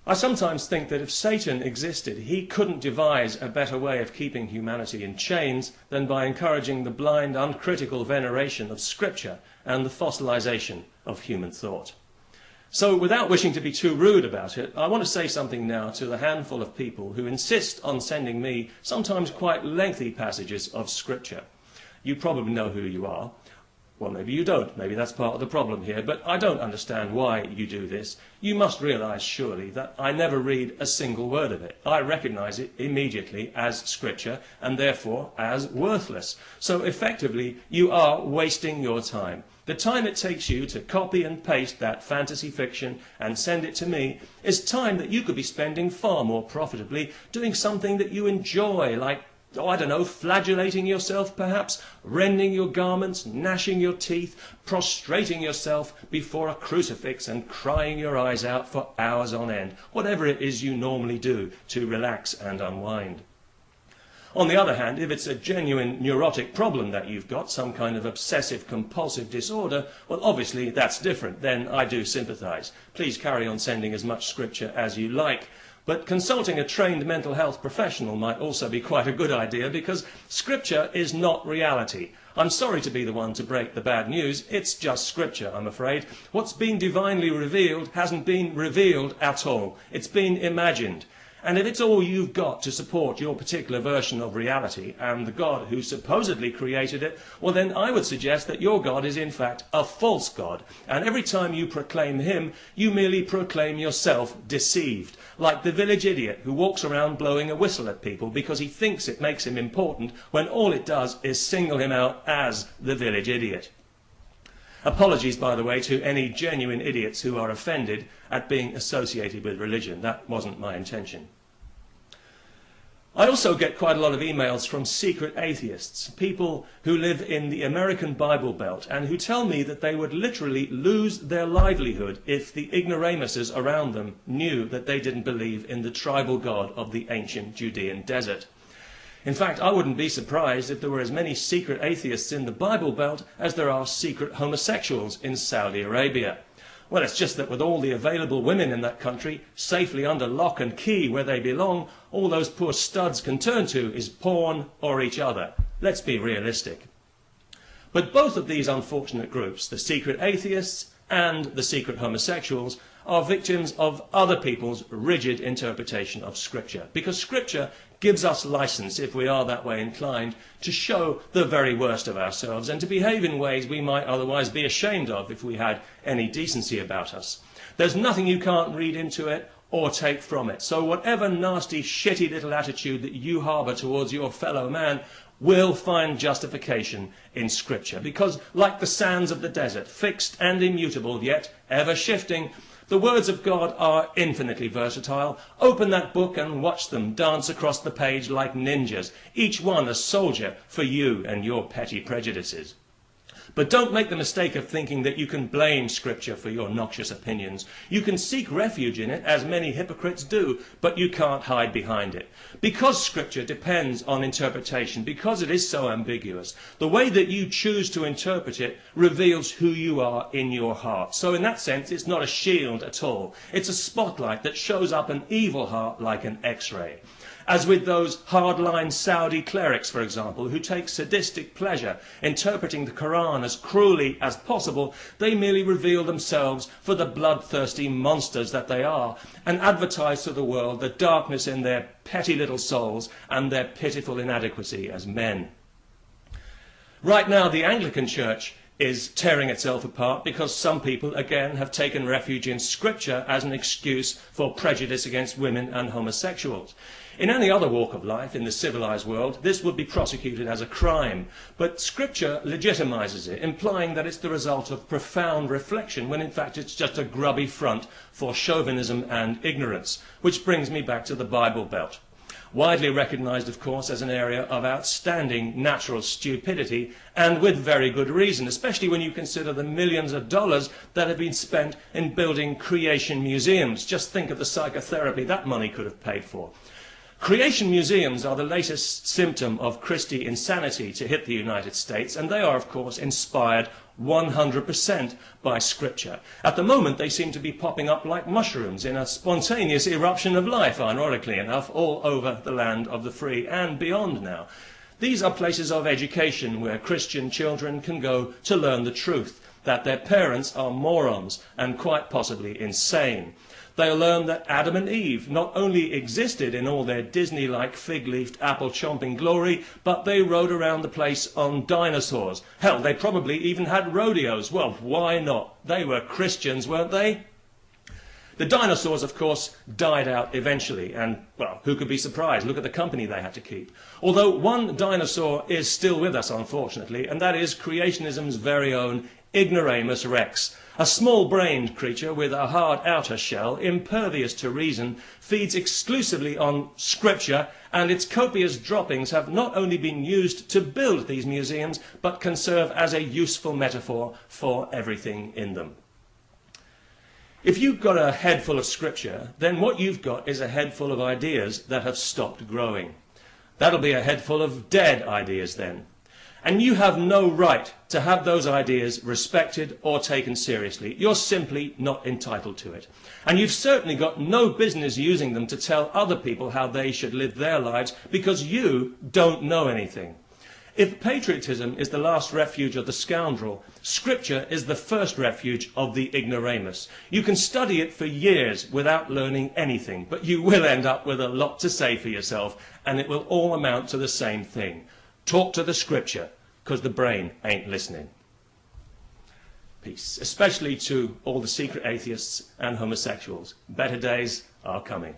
I sometimes think that if Satan existed, he couldn't devise a better way of keeping humanity in chains than by encouraging the blind, uncritical veneration of Scripture and the fossilization of human thought. So, without wishing to be too rude about it, I want to say something now to the handful of people who insist on sending me sometimes quite lengthy passages of Scripture. You probably know who you are. Well, maybe you don't. Maybe that's part of the problem here. But I don't understand why you do this. You must realize, surely, that I never read a single word of it. I recognize it immediately as Scripture and therefore as worthless. So effectively, you are wasting your time. The time it takes you to copy and paste that fantasy fiction and send it to me is time that you could be spending far more profitably doing something that you enjoy, like, I don't know, flagellating yourself perhaps, rending your garments, gnashing your teeth, prostrating yourself before a crucifix and crying your eyes out for hours on end, whatever it is you normally do to relax and unwind. On the other hand, if it's a genuine neurotic problem that you've got, some kind of obsessive-compulsive disorder, well, obviously that's different. Then I do sympathize. Please carry on sending as much Scripture as you like. But consulting a trained mental health professional might also be quite a good idea, because Scripture is not reality. I'm sorry to be the one to break the bad news. It's just Scripture, I'm afraid. What's been divinely revealed hasn't been revealed at all. It's been imagined. And if it's all you've got to support your particular version of reality and the God who supposedly created it, well then I would suggest that your God is in fact a false God. And every time you proclaim him, you merely proclaim yourself deceived. Like the village idiot who walks around blowing a whistle at people because he thinks it makes him important, when all it does is single him out as the village idiot. Apologies, by the way, to any genuine idiots who are offended at being associated with religion. That wasn't my intention. I also get quite a lot of emails from secret atheists, people who live in the American Bible Belt and who tell me that they would literally lose their livelihood if the ignoramuses around them knew that they didn't believe in the tribal God of the ancient Judean desert. In fact, I wouldn't be surprised if there were as many secret atheists in the Bible Belt as there are secret homosexuals in Saudi Arabia. Well, it's just that with all the available women in that country safely under lock and key where they belong, all those poor studs can turn to is porn or each other. Let's be realistic. But both of these unfortunate groups, the secret atheists and the secret homosexuals, are victims of other people's rigid interpretation of Scripture. Because Scripture gives us license, if we are that way inclined, to show the very worst of ourselves and to behave in ways we might otherwise be ashamed of if we had any decency about us. There's nothing you can't read into it or take from it. So whatever nasty, shitty little attitude that you harbour towards your fellow man will find justification in Scripture. Because like the sands of the desert, fixed and immutable, yet ever shifting, the words of God are infinitely versatile. Open that book and watch them dance across the page like ninjas, each one a soldier for you and your petty prejudices. But don't make the mistake of thinking that you can blame Scripture for your noxious opinions. You can seek refuge in it, as many hypocrites do, but you can't hide behind it. Because Scripture depends on interpretation, because it is so ambiguous, the way that you choose to interpret it reveals who you are in your heart. So in that sense, it's not a shield at all. It's a spotlight that shows up an evil heart like an X-ray. As with those hardline Saudi clerics, for example, who take sadistic pleasure interpreting the Quran as cruelly as possible, they merely reveal themselves for the bloodthirsty monsters that they are and advertise to the world the darkness in their petty little souls and their pitiful inadequacy as men. Right now, the Anglican Church is tearing itself apart because some people, again, have taken refuge in Scripture as an excuse for prejudice against women and homosexuals. In any other walk of life in the civilized world, this would be prosecuted as a crime, but Scripture legitimizes it, implying that it's the result of profound reflection, when in fact it's just a grubby front for chauvinism and ignorance, which brings me back to the Bible Belt. Widely recognized, of course, as an area of outstanding natural stupidity, and with very good reason, especially when you consider the millions of dollars that have been spent in building creation museums. Just think of the psychotherapy that money could have paid for. Creation museums are the latest symptom of Christie insanity to hit the United States, and they are, of course, inspired 100% by Scripture. At the moment, they seem to be popping up like mushrooms in a spontaneous eruption of life, ironically enough, all over the land of the free and beyond now. These are places of education where Christian children can go to learn the truth, that their parents are morons and quite possibly insane. They'll learn that Adam and Eve not only existed in all their Disney-like fig-leafed apple-chomping glory, but they rode around the place on dinosaurs. Hell, they probably even had rodeos. Well, why not? They were Christians, weren't they? The dinosaurs, of course, died out eventually, and, well, who could be surprised? Look at the company they had to keep. Although one dinosaur is still with us, unfortunately, and that is creationism's very own Ignoramus rex. A small-brained creature with a hard outer shell, impervious to reason, feeds exclusively on Scripture, and its copious droppings have not only been used to build these museums, but can serve as a useful metaphor for everything in them. If you've got a head full of Scripture, then what you've got is a head full of ideas that have stopped growing. That'll be a head full of dead ideas then. And you have no right to have those ideas respected or taken seriously. You're simply not entitled to it. And you've certainly got no business using them to tell other people how they should live their lives, because you don't know anything. If patriotism is the last refuge of the scoundrel, Scripture is the first refuge of the ignoramus. You can study it for years without learning anything, but you will end up with a lot to say for yourself, and it will all amount to the same thing. Talk to the Scripture, because the brain ain't listening. Peace, especially to all the secret atheists and homosexuals. Better days are coming.